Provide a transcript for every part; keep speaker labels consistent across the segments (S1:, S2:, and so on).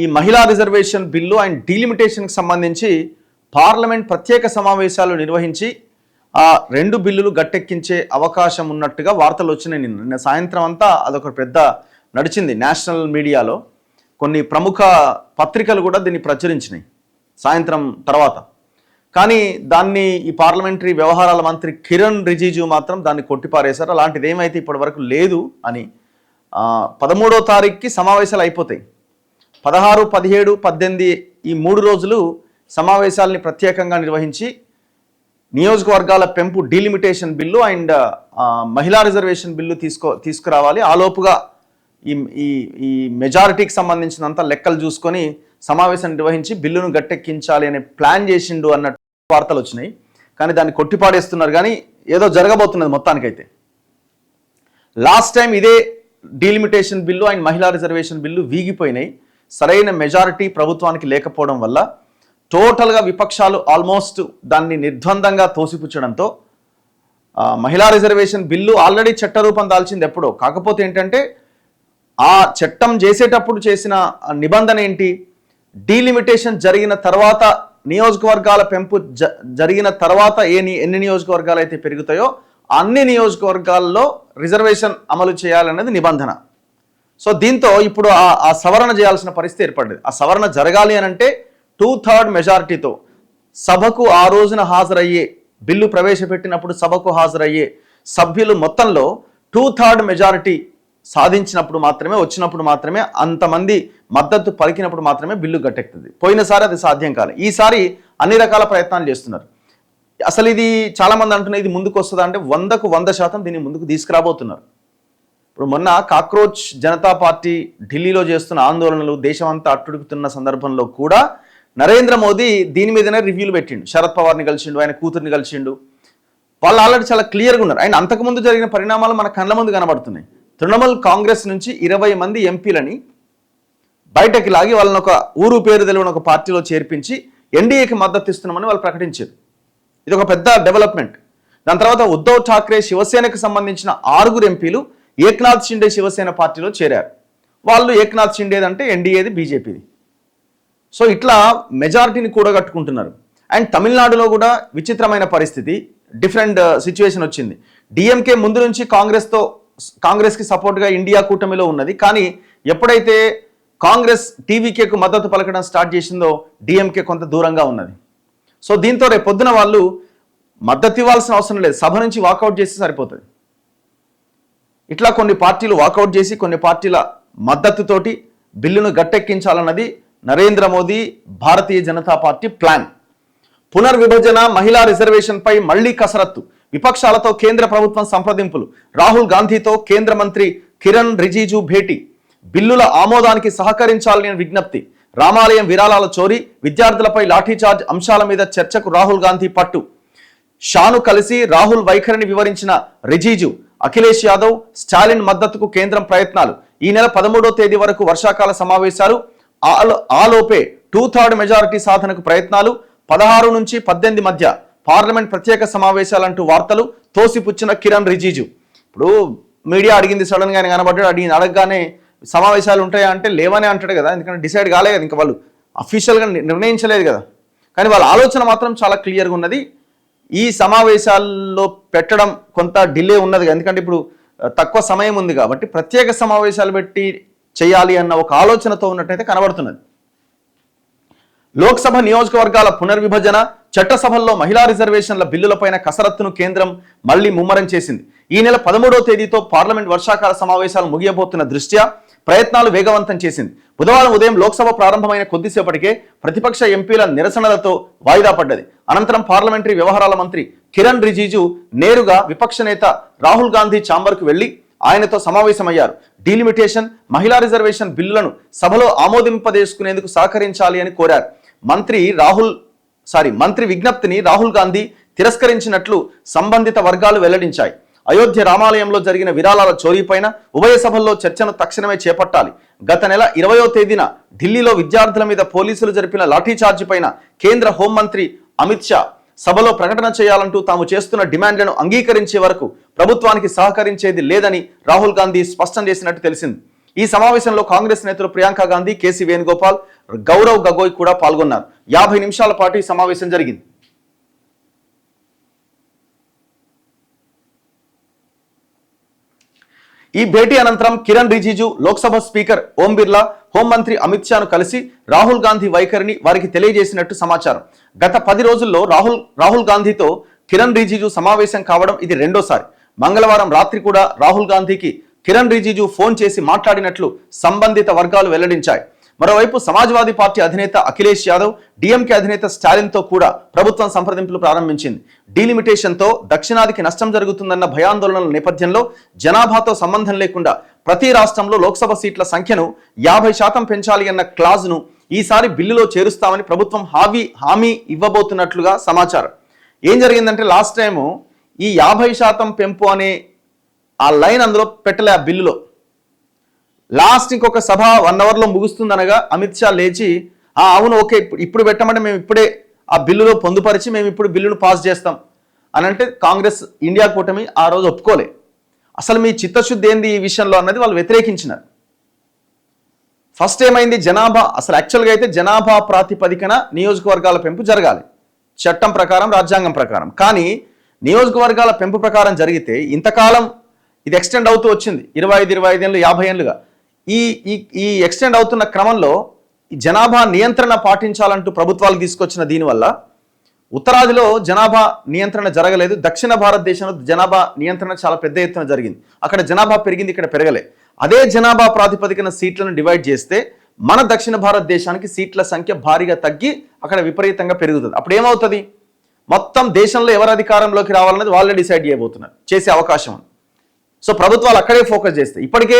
S1: ఈ మహిళా reservation bill and డీలిమిటేషన్కి సంబంధించి పార్లమెంట్ ప్రత్యేక సమావేశాలు నిర్వహించి ఆ రెండు బిల్లులు గట్టెక్కించే అవకాశం ఉన్నట్టుగా వార్తలు వచ్చినాయి. నిన్న సాయంత్రం అంతా అదొక పెద్ద నడిచింది నేషనల్ మీడియాలో. కొన్ని ప్రముఖ పత్రికలు కూడా దీన్ని ప్రచురించినాయి సాయంత్రం తర్వాత. కానీ దాన్ని ఈ పార్లమెంటరీ వ్యవహారాల మంత్రి కిరణ్ రిజిజు మాత్రం దాన్ని కొట్టిపారేశారు. అలాంటిది ఏమైతే ఇప్పటి వరకు లేదు అని. 13వ తారీఖుకి సమావేశాలు అయిపోతాయి. 16, 17, 18 ఈ 3 రోజులు సమావేశాలని ప్రత్యేకంగా నిర్వహించి నియోజకవర్గాల పెంపు డీలిమిటేషన్ బిల్లు అండ్ మహిళా రిజర్వేషన్ బిల్లు తీసుకురావాలి. ఆలోపుగా ఈ మెజారిటీకి సంబంధించినంత లెక్కలు చూసుకొని సమావేశం నిర్వహించి బిల్లును గట్టెక్కించాలి అనే ప్లాన్ చేసిండు అన్నట్టు వార్తలు వచ్చినాయి. కానీ దాన్ని కొట్టిపాడేస్తున్నారు. కానీ ఏదో జరగబోతున్నది మొత్తానికైతే. లాస్ట్ టైం ఇదే డీలిమిటేషన్ బిల్లు అండ్ మహిళా రిజర్వేషన్ బిల్లు వీగిపోయినాయి. సరైన మెజారిటీ ప్రభుత్వానికి లేకపోవడం వల్ల టోటల్గా విపక్షాలు ఆల్మోస్ట్ దాన్ని నిర్ద్వందంగా తోసిపుచ్చడంతో మహిళా రిజర్వేషన్ బిల్లు ఆల్రెడీ చట్టరూపం దాల్చింది ఎప్పుడో. కాకపోతే ఏంటంటే ఆ చట్టం చేసేటప్పుడు చేసిన నిబంధన ఏంటి, డీలిమిటేషన్ జరిగిన తర్వాత నియోజకవర్గాల పెంపు జరిగిన తర్వాత ఎన్ని నియోజకవర్గాలు అయితే పెరుగుతాయో అన్ని నియోజకవర్గాల్లో రిజర్వేషన్ అమలు చేయాలనేది నిబంధన. సో దీంతో ఇప్పుడు ఆ సవరణ చేయాల్సిన పరిస్థితి ఏర్పడింది. ఆ సవరణ జరగాలి అనంటే 2/3 మెజారిటీతో సభకు ఆ రోజున హాజరయ్యే, బిల్లు ప్రవేశపెట్టినప్పుడు సభకు హాజరయ్యే సభ్యులు మొత్తంలో 2/3 మెజారిటీ సాధించినప్పుడు మాత్రమే, వచ్చినప్పుడు మాత్రమే, అంతమంది మద్దతు పలికినప్పుడు మాత్రమే బిల్లు గట్టెక్కుతుంది. పోయినసారి అది సాధ్యం కాలేదు. ఈసారి అన్ని రకాల ప్రయత్నాలు చేస్తున్నారు. అసలు ఇది చాలామంది అంటున్నారు ఇది ముందుకు వస్తుందా అంటే 100కు 100% దీన్ని ముందుకు తీసుకురాబోతున్నారు. ఇప్పుడు మొన్న కాక్రోచ్ జనతా పార్టీ ఢిల్లీలో చేస్తున్న ఆందోళనలు దేశమంతా అట్టుడుకుతున్న సందర్భంలో కూడా నరేంద్ర మోదీ దీని మీదనే రివ్యూలు పెట్టిండు. శరద్ పవార్ని కలిసిండు, ఆయన కూతుర్ని కలిసిండు. వాళ్ళు ఆల్రెడీ చాలా క్లియర్గా ఉన్నారు. ఆయన అంతకుముందు జరిగిన పరిణామాలు మన కళ్ళ ముందు కనబడుతున్నాయి. తృణమూల్ కాంగ్రెస్ నుంచి 20 మంది ఎంపీలని బయటకి లాగి వాళ్ళని ఒక ఊరు పేరు తెలియని ఒక పార్టీలో చేర్పించి ఎన్డీఏకి మద్దతు ఇస్తున్నామని వాళ్ళు ప్రకటించారు. ఇది ఒక పెద్ద డెవలప్మెంట్. దాని తర్వాత ఉద్ధవ్ ఠాక్రే శివసేనకు సంబంధించిన 6 ఎంపీలు ఏక్నాథ్ షిండే శివసేన పార్టీలో చేరారు. వాళ్ళు ఏక్నాథ్ షిండేది అంటే ఎన్డీఏది, బీజేపీది. సో ఇట్లా మెజారిటీని కూడగట్టుకుంటున్నారు. అండ్ తమిళనాడులో కూడా విచిత్రమైన పరిస్థితి, డిఫరెంట్ సిచ్యువేషన్ వచ్చింది. డిఎంకే ముందు నుంచి కాంగ్రెస్కి సపోర్ట్గా ఇండియా కూటమిలో ఉన్నది. కానీ ఎప్పుడైతే కాంగ్రెస్ టీవీకేకు మద్దతు పలకడం స్టార్ట్ చేసిందో డిఎంకే కొంత దూరంగా ఉన్నది. సో దీంతో రేపు పొద్దున వాళ్ళు మద్దతు ఇవ్వాల్సిన అవసరం లేదు, సభ నుంచి వాకౌట్ చేసి సరిపోతుంది. ఇట్లా కొన్ని పార్టీలు వాకౌట్ చేసి కొన్ని పార్టీల మద్దతుతోటి బిల్లును గట్టెక్కించాలన్నది నరేంద్ర మోదీ భారతీయ జనతా పార్టీ ప్లాన్. పునర్విభజన, మహిళా రిజర్వేషన్పై మళ్లీ కసరత్తు, విపక్షాలతో కేంద్ర ప్రభుత్వం సంప్రదింపులు, రాహుల్ గాంధీతో కేంద్ర మంత్రి కిరణ్ రిజిజు భేటీ, బిల్లుల ఆమోదానికి సహకరించాలని విజ్ఞప్తి, రామాలయం విరాళాల చోరీ, విద్యార్థులపై లాఠీచార్జ్ అంశాల మీద చర్చకు రాహుల్ గాంధీ పట్టు, షాను కలిసి రాహుల్ వైఖరిని వివరించిన రిజిజు, అఖిలేష్ యాదవ్, స్టాలిన్ మద్దతుకు కేంద్రం ప్రయత్నాలు, ఈ నెల 13వ తేదీ వరకు వర్షాకాల సమావేశాలు, ఆలోపే 2/3 మెజారిటీ సాధనకు ప్రయత్నాలు, 16 నుంచి 18 మధ్య పార్లమెంట్ ప్రత్యేక సమావేశాలంటూ వార్తలు తోసిపుచ్చిన కిరణ్ రిజిజు. ఇప్పుడు మీడియా అడిగింది, సడన్గా ఆయన కనబడ్డాడు, అడగగానే సమావేశాలు ఉంటాయా అంటే లేవనే అంటాడు కదా, ఎందుకంటే డిసైడ్ కాలే కదా, ఇంకా వాళ్ళు అఫీషియల్గా నిర్ణయించలేదు కదా. కానీ వాళ్ళ ఆలోచన మాత్రం చాలా క్లియర్గా ఉన్నది. ఈ సమావేశాల్లో పెట్టడం కొంత డిలే ఉన్నది, ఎందుకంటే ఇప్పుడు తక్కువ సమయం ఉంది కాబట్టి ప్రత్యేక సమావేశాలు పెట్టి చేయాలి అన్న ఒక ఆలోచనతో ఉన్నట్టయితే కనబడుతున్నది. లోక్సభ నియోజకవర్గాల పునర్విభజన, చట్టసభల్లో మహిళా రిజర్వేషన్ల బిల్లులపైన కసరత్తును కేంద్రం మళ్లీ ముమ్మరం చేసింది. ఈ నెల 13వ తేదీతో పార్లమెంట్ వర్షాకాల సమావేశాలు ముగియబోతున్న దృష్ట్యా ప్రయత్నాలు వేగవంతం చేసింది. బుధవారం ఉదయం లోక్సభ ప్రారంభమైన కొద్దిసేపటికే ప్రతిపక్ష ఎంపీల నిరసనలతో వాయిదా పడ్డది. అనంతరం పార్లమెంటరీ వ్యవహారాల మంత్రి కిరణ్ రిజిజు నేరుగా విపక్ష నేత రాహుల్ గాంధీ ఛాంబర్కు వెళ్లి ఆయనతో సమావేశమయ్యారు. డీలిమిటేషన్, మహిళా రిజర్వేషన్ బిల్లులను సభలో ఆమోదింపజేసుకునేందుకు సహకరించాలి అని కోరారు. మంత్రి విజ్ఞప్తిని రాహుల్ గాంధీ తిరస్కరించినట్లు సంబంధిత వర్గాలు వెల్లడించాయి. అయోధ్య రామాలయంలో జరిగిన విరాళాల చోరీపైన ఉభయ సభల్లో చర్చను తక్షణమే చేపట్టాలి. గత నెల 20వ తేదీన ఢిల్లీలో విద్యార్థుల మీద పోలీసులు జరిపిన లాఠీచార్జి పైన కేంద్ర హోంమంత్రి అమిత్ షా సభలో ప్రకటన చేయాలంటూ తాము చేస్తున్న డిమాండ్లను అంగీకరించే వరకు ప్రభుత్వానికి సహకరించేది లేదని రాహుల్ గాంధీ స్పష్టం చేసినట్టు తెలిసింది. ఈ సమావేశంలో కాంగ్రెస్ నేతలు ప్రియాంక గాంధీ, కేసీ వేణుగోపాల్, గౌరవ్ గగోయ్ కూడా పాల్గొన్నారు. 50 నిమిషాల పాటు ఈ సమావేశం జరిగింది. ఈ భేటీ అనంతరం కిరణ్ రిజిజు, లోక్సభ స్పీకర్ ఓం బిర్లా, హోంమంత్రి అమిత్ షాను కలిసి రాహుల్ గాంధీ వైఖరిని వారికి తెలియజేసినట్టు సమాచారం. గత 10 రోజుల్లో రాహుల్ గాంధీతో కిరణ్ రిజిజు సమావేశం కావడం ఇది రెండోసారి. మంగళవారం రాత్రి కూడా రాహుల్ గాంధీకి కిరణ్ రిజిజు ఫోన్ చేసి మాట్లాడినట్లు సంబంధిత వర్గాలు వెల్లడించాయి. మరోవైపు సమాజ్వాదీ పార్టీ అధినేత అఖిలేష్ యాదవ్, డిఎంకే అధినేత స్టాలిన్తో కూడా ప్రభుత్వం సంప్రదింపులు ప్రారంభించింది. డీలిమిటేషన్తో దక్షిణాదికి నష్టం జరుగుతుందన్న భయాందోళనల నేపథ్యంలో జనాభాతో సంబంధం లేకుండా ప్రతి రాష్ట్రంలో లోక్సభ సీట్ల సంఖ్యను 50% పెంచాలి అన్న క్లాజ్ను ఈసారి బిల్లులో చేరుస్తామని ప్రభుత్వం హామీ ఇవ్వబోతున్నట్లుగా సమాచారం. ఏం జరిగిందంటే లాస్ట్ టైము ఈ 50% పెంపు అనే ఆ లైన్ అందులో పెట్టలే ఆ బిల్లులో. లాస్ట్ ఇంకొక సభ 1 అవర్లో ముగుస్తుందనగా అమిత్ షా లేచి అవును ఓకే ఇప్పుడు పెట్టమంటే మేము ఇప్పుడే ఆ బిల్లులో పొందుపరిచి మేము ఇప్పుడు బిల్లును పాస్ చేస్తాం అని అంటే కాంగ్రెస్ ఇండియా కూటమి ఆ రోజు ఒప్పుకోలే. అసలు మీ చిత్తశుద్ధి ఏంది ఈ విషయంలో అన్నది వాళ్ళు వ్యతిరేకించినారు. ఫస్ట్ ఏమైంది, జనాభా అసలు యాక్చువల్గా అయితే జనాభా ప్రాతిపదికన నియోజకవర్గాల పెంపు జరగాలి చట్టం ప్రకారం, రాజ్యాంగం ప్రకారం. కానీ నియోజకవర్గాల పెంపు ప్రకారం జరిగితే ఇంతకాలం ఇది ఎక్స్టెండ్ అవుతూ వచ్చింది. 25 ఏళ్ళు, 50 ఏళ్ళుగా ఈ ఎక్స్టెండ్ అవుతున్న క్రమంలో ఈ జనాభా నియంత్రణ పాటించాలంటూ ప్రభుత్వాలు తీసుకొచ్చిన దీనివల్ల ఉత్తరాదిలో జనాభా నియంత్రణ జరగలేదు. దక్షిణ భారతదేశంలో జనాభా నియంత్రణ చాలా పెద్ద ఎత్తున జరిగింది. అక్కడ జనాభా పెరిగింది, ఇక్కడ పెరగలే. అదే జనాభా ప్రాతిపదికన సీట్లను డివైడ్ చేస్తే మన దక్షిణ భారతదేశానికి సీట్ల సంఖ్య భారీగా తగ్గి అక్కడ విపరీతంగా పెరుగుతుంది. అప్పుడు ఏమవుతుంది, మొత్తం దేశంలో ఎవరు అధికారంలోకి రావాలనేది వాళ్ళే డిసైడ్ చేయబోతున్నారు, చేసే అవకాశం ఉంది. సో ప్రభుత్వాలు అక్కడే ఫోకస్ చేస్తాయి. ఇప్పటికే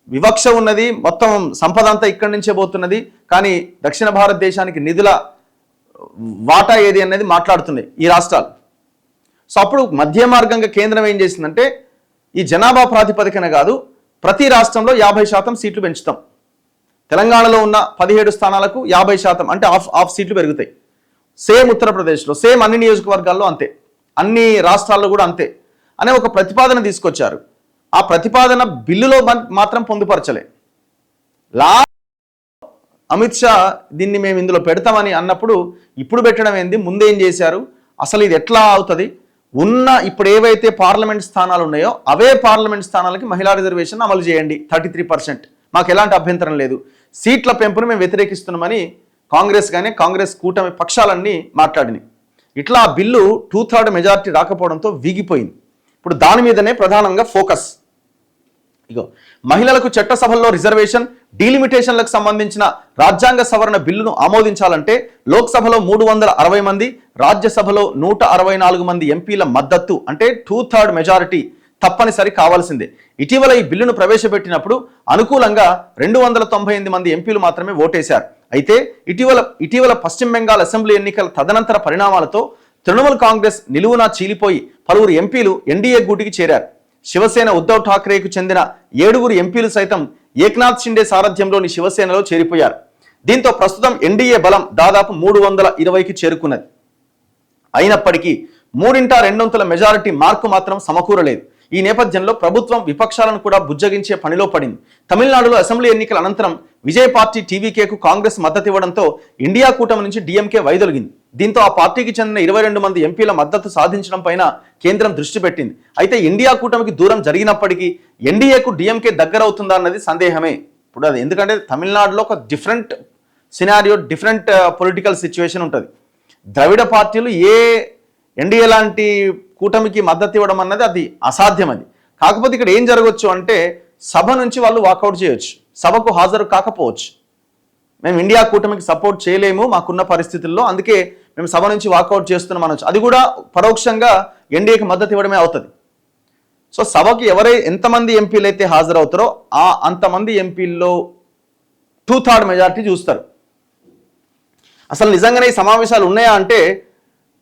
S1: వివక్ష ఉన్నది, మొత్తం సంపద అంతా ఇక్కడి నుంచే పోతున్నది. కానీ దక్షిణ భారతదేశానికి నిధుల వాటా ఏది అనేది మాట్లాడుతున్నాయి ఈ రాష్ట్రాలు. సో అప్పుడు మధ్య మార్గంగా కేంద్రం ఏం చేసిందంటే ఈ జనాభా ప్రాతిపదికన కాదు, ప్రతి రాష్ట్రంలో 50% సీట్లు పెంచుతాం. తెలంగాణలో ఉన్న 17 స్థానాలకు 50% అంటే హాఫ్ సీట్లు పెరుగుతాయి. సేమ్ ఉత్తరప్రదేశ్లో, సేమ్ అన్ని నియోజకవర్గాల్లో అంతే, అన్ని రాష్ట్రాల్లో కూడా అంతే అనే ఒక ప్రతిపాదన తీసుకొచ్చారు. ఆ ప్రతిపాదన బిల్లులో మాత్రం పొందుపరచలే. అమిత్ షా దీన్ని మేము ఇందులో పెడతామని అన్నప్పుడు ఇప్పుడు పెట్టడం ఏంది, ముందేం చేశారు, అసలు ఇది ఎట్లా అవుతుంది, ఇప్పుడు ఏవైతే పార్లమెంట్ స్థానాలు ఉన్నాయో అవే పార్లమెంట్ స్థానాలకి మహిళా రిజర్వేషన్ అమలు చేయండి, 33%, మాకు ఎలాంటి అభ్యంతరం లేదు, సీట్ల పెంపును మేము వ్యతిరేకిస్తున్నామని కాంగ్రెస్ కానీ కాంగ్రెస్ కూటమి పక్షాలన్నీ మాట్లాడినాయి. ఇట్లా ఆ బిల్లు 2/3 మెజారిటీ రాకపోవడంతో వీగిపోయింది. ఇప్పుడు దాని మీదనే ప్రధానంగా ఫోకస్. మహిళలకు చట్టసభల్లో రిజర్వేషన్, డీలిమిటేషన్లకు సంబంధించిన రాజ్యాంగ సవరణ బిల్లును ఆమోదించాలంటే లోక్సభలో 360 మంది, రాజ్యసభలో 164 మంది ఎంపీల మద్దతు అంటే 2/3 మెజారిటీ తప్పనిసరి కావాల్సిందే. ఇటీవల ఈ బిల్లును ప్రవేశపెట్టినప్పుడు అనుకూలంగా 298 మంది ఎంపీలు మాత్రమే ఓటేశారు. అయితే ఇటీవల పశ్చిమ బెంగాల్ అసెంబ్లీ ఎన్నికల తదనంతర పరిణామాలతో తృణమూల్ కాంగ్రెస్ నిలువునా చీలిపోయి పలువురు ఎంపీలు ఎన్డీఏ గూటికి చేరారు. శివసేన ఉద్ధవ్ ఠాక్రేకు చెందిన 7 ఎంపీలు సైతం ఏక్నాథ్ షిండే సారథ్యంలోని శివసేనలో చేరిపోయారు. దీంతో ప్రస్తుతం ఎన్డీఏ బలం దాదాపు 320కి చేరుకున్నది. అయినప్పటికీ 3/2 మెజారిటీ మార్కు మాత్రం సమకూరలేదు. ఈ నేపథ్యంలో ప్రభుత్వం విపక్షాలను కూడా బుజ్జగించే పనిలో పడింది. తమిళనాడులో అసెంబ్లీ ఎన్నికల అనంతరం విజయ్ పార్టీ టీవీకేకు కాంగ్రెస్ మద్దతు ఇవ్వడంతో ఇండియా కూటమి నుంచి డిఎంకే వైదొలిగింది. దీంతో ఆ పార్టీకి చెందిన 22 మంది ఎంపీల మద్దతు సాధించడం పైన కేంద్రం దృష్టి పెట్టింది. అయితే ఇండియా కూటమికి దూరం జరిగినప్పటికీ ఎన్డీఏకు డిఎంకే దగ్గరవుతుందా అన్నది సందేహమే. ఇప్పుడు అది ఎందుకంటే తమిళనాడులో ఒక different scenario, different political situation ఉంటుంది. ద్రవిడ పార్టీలు ఎన్డీఏ లాంటి కూటమికి మద్దతు ఇవ్వడం అన్నది అది అసాధ్యం. అది కాకపోతే ఇక్కడ ఏం జరగవచ్చు అంటే సభ నుంచి వాళ్ళు వాకౌట్ చేయొచ్చు, సభకు హాజరు కాకపోవచ్చు. మేము ఇండియా కూటమికి సపోర్ట్ చేయలేము మాకున్న పరిస్థితుల్లో, అందుకే మేము సభ నుంచి వాకౌట్ చేస్తున్నాం అనొచ్చు. అది కూడా పరోక్షంగా ఎన్డీఏకి మద్దతు ఇవ్వడమే అవుతుంది. సో సభకి ఎంతమంది ఎంపీలు అయితే హాజరవుతారో అంతమంది ఎంపీల్లో 2/3 మెజారిటీ చూస్తారు. అసలు నిజంగానే ఈ సమావేశాలు ఉన్నాయా అంటే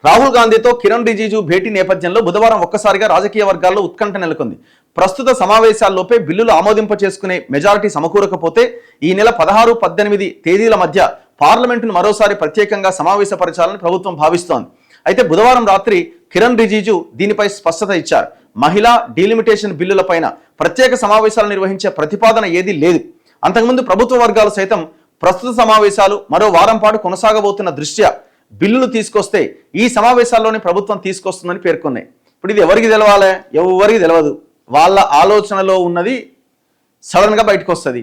S1: రాహుల్ గాంధీతో కిరణ్ రిజిజు భేటీ నేపథ్యంలో బుధవారం ఒక్కసారిగా రాజకీయ వర్గాల్లో ఉత్కంఠ నెలకొంది. ప్రస్తుత సమావేశాల్లోపే బిల్లులు ఆమోదింప చేసుకునే మెజారిటీ సమకూరకపోతే ఈ నెల 16, 18 తేదీల మధ్య పార్లమెంటును మరోసారి ప్రత్యేకంగా సమావేశపరచాలని ప్రభుత్వం భావిస్తోంది. అయితే బుధవారం రాత్రి కిరణ్ రిజిజు దీనిపై స్పష్టత ఇచ్చారు. మహిళా డీలిమిటేషన్ బిల్లులపైన ప్రత్యేక సమావేశాలు నిర్వహించే ప్రతిపాదన ఏదీ లేదు. అంతకుముందు ప్రభుత్వ వర్గాలు సైతం ప్రస్తుత సమావేశాలు మరో వారం పాటు కొనసాగబోతున్న దృష్ట్యా బిల్లులు తీసుకొస్తే ఈ సమావేశాల్లోనే ప్రభుత్వం తీసుకొస్తుందని పేర్కొన్నాయి. ఇప్పుడు ఇది ఎవరికి తెలవాలి? ఎవరికి తెలియదు. వాళ్ళ ఆలోచనలో ఉన్నది సడన్గా బయటకు వస్తుంది.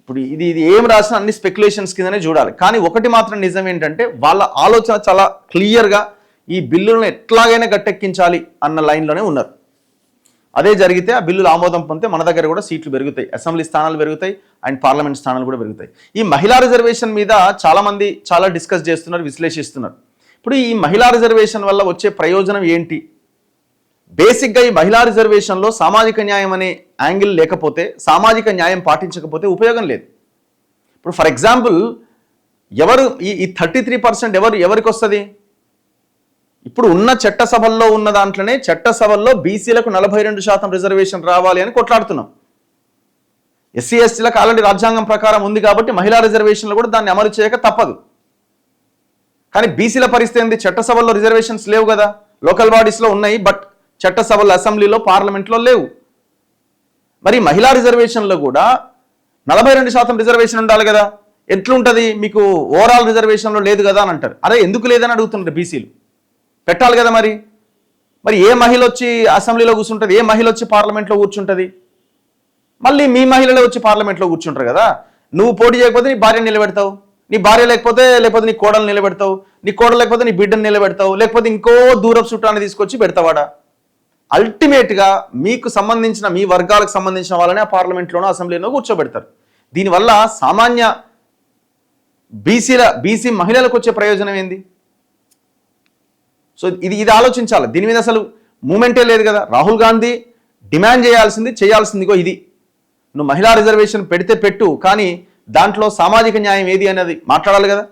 S1: ఇప్పుడు ఇది ఏం రాసినా అన్ని స్పెక్యులేషన్స్ కిందనే చూడాలి. కానీ ఒకటి మాత్రం నిజం ఏంటంటే వాళ్ళ ఆలోచన చాలా క్లియర్గా ఈ బిల్లులను ఎట్లాగైనా గట్టెక్కించాలి అన్న లైన్లోనే ఉన్నారు. అదే జరిగితే ఆ బిల్లులు ఆమోదం పొందితే మన దగ్గర కూడా సీట్లు పెరుగుతాయి, అసెంబ్లీ స్థానాలు పెరుగుతాయి అండ్ పార్లమెంట్ స్థానాలు కూడా పెరుగుతాయి. ఈ మహిళా రిజర్వేషన్ మీద చాలామంది చాలా డిస్కస్ చేస్తున్నారు, విశ్లేషిస్తున్నారు. ఇప్పుడు ఈ మహిళా రిజర్వేషన్ వల్ల వచ్చే ప్రయోజనం ఏంటి? బేసిక్గా ఈ మహిళా రిజర్వేషన్లో సామాజిక న్యాయం అనే యాంగిల్ లేకపోతే, సామాజిక న్యాయం పాటించకపోతే ఉపయోగం లేదు. ఇప్పుడు ఫర్ ఎగ్జాంపుల్ ఎవరు ఈ 33% ఎవరికి వస్తుంది? ఇప్పుడు ఉన్న చట్టసభల్లో ఉన్న దాంట్లోనే చట్టసభల్లో బీసీలకు 42% రిజర్వేషన్ రావాలి అని కొట్లాడుతున్నాం. ఎస్సీ ఎస్టీలకు ఆల్రెడీ రాజ్యాంగం ప్రకారం ఉంది కాబట్టి మహిళా రిజర్వేషన్లు కూడా దాన్ని అమలు చేయక తప్పదు. కానీ బీసీల పరిస్థితి ఏంది? చట్టసభల్లో రిజర్వేషన్స్ లేవు కదా. లోకల్ బాడీస్లో ఉన్నాయి, బట్ చట్టసభల్లో, అసెంబ్లీలో, పార్లమెంట్లో లేవు. మరి మహిళా రిజర్వేషన్లో కూడా 42% రిజర్వేషన్ ఉండాలి కదా. ఎట్లుంటుంది? మీకు ఓవరాల్ రిజర్వేషన్లో లేదు కదా అని అంటారు. అరే ఎందుకు లేదని అడుగుతున్నారు. బీసీలు పెట్టాలి కదా. మరి ఏ మహిళ వచ్చి అసెంబ్లీలో కూర్చుంటుంది? ఏ మహిళ వచ్చి పార్లమెంట్లో కూర్చుంటుంది? మళ్ళీ మీ మహిళలే వచ్చి పార్లమెంట్లో కూర్చుంటారు కదా. నువ్వు పోటీ చేయకపోతే నీ భార్యను నిలబెడతావు, నీ భార్య లేకపోతే నీ కోడలు నిలబెడతావు, నీ కోడలు లేకపోతే నీ బిడ్డను నిలబెడతావు, లేకపోతే ఇంకో దూరపు చుట్టాన్ని తీసుకొచ్చి పెడతావాడా? అల్టిమేట్గా మీకు సంబంధించిన, మీ వర్గాలకు సంబంధించిన వాళ్ళని ఆ పార్లమెంట్లోనో అసెంబ్లీలో కూర్చోబెడతారు. దీనివల్ల సామాన్య బీసీ మహిళలకు వచ్చే ప్రయోజనం ఏంది? సో ఇది ఆలోచించాలి. దీని మీద అసలు మూమెంటే లేదు కదా. రాహుల్ గాంధీ డిమాండ్ చేయాల్సిందిగో ఇది. నువ్వు మహిళా రిజర్వేషన్ పెడితే పెట్టు, కానీ దాంట్లో సామాజిక న్యాయం ఏది అనేది మాట్లాడాలి కదా.